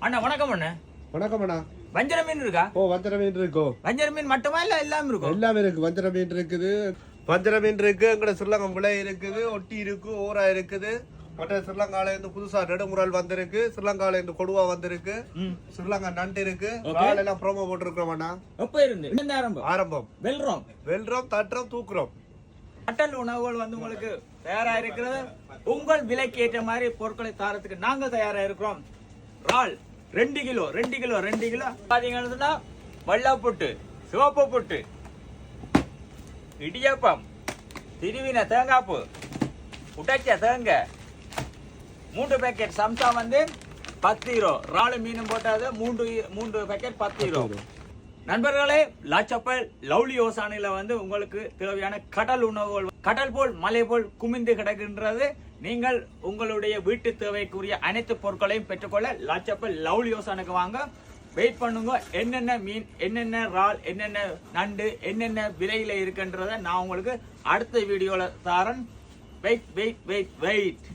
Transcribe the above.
அண்ணா வணக்கம் அண்ணா. வணக்கம் அண்ணா. வஞ்சர மீன் இருக்கா? வஞ்சர மீன் இருக்கும். வஞ்சர மீன் மட்டுமா இல்ல எல்லாமே இருக்கும்? எல்லாமே இருக்கு. வஞ்சர மீன் இருக்குது, வஞ்சர மீன் இருக்கு, எங்கட ஸ்ரீலங்கா விலை இருக்குது, ஒட்டி இருக்கு, ஓரா இருக்குது. மற்ற ஸ்ரீலங்கால இருந்து புதுசா நெடுமுறால் வந்திருக்கு, ஸ்ரீலங்கால இருந்து கொடுவா வந்திருக்கு, ஸ்ரீலங்கா நண்டு இருக்கு. எல்லாம் ப்ரோமோ போட்டுருக்கோம் அண்ணா. எப்ப இருந்து இந்த ஆரம்பம்? வெல்றோம் தட்டுறோம் தூக்குறோம். கட்டல் உணவுகள் வந்து உங்களுக்கு தயாரா இருக்கிறது. உங்கள் விலைக்கு ஏற்ற மாதிரி பொருட்களை தாரத்துக்கு நாங்க தயாரா இருக்கிறோம். இறால் 2 கிலோ பாத்தீங்கன்னா வெள்ளை புட்டு, சிவப்பு புட்டு, இடியப்பம், திருவின தேங்காய்ப்பு, உடைச்ச தேங்காய், 3 பேக்கெட் சம்சா வந்து 10 ரூபா. இறால் மீனும் போட்டாது 3 பேக்கெட் 10 ரூபா. நண்பர்களே, லாச்சப்பல் லவ்லி யோசானையில வந்து உங்களுக்கு தேவையான கடல் உணவுகள் கடல் போல் மலை போல் குமிந்து கிடக்கின்றது. நீங்கள் உங்களுடைய வீட்டு தேவைக்குரிய அனைத்து பொருட்களையும் பெற்றுக்கொள்ள லாச்சப்பல் லவ்லி யோசானுக்கு வாங்க. வெயிட் பண்ணுங்க. என்னென்ன மீன், என்னென்ன இறால், என்னென்ன நண்டு, என்னென்ன விலையில இருக்குன்றத நான் உங்களுக்கு அடுத்த வீடியோல தாரன். வெயிட்.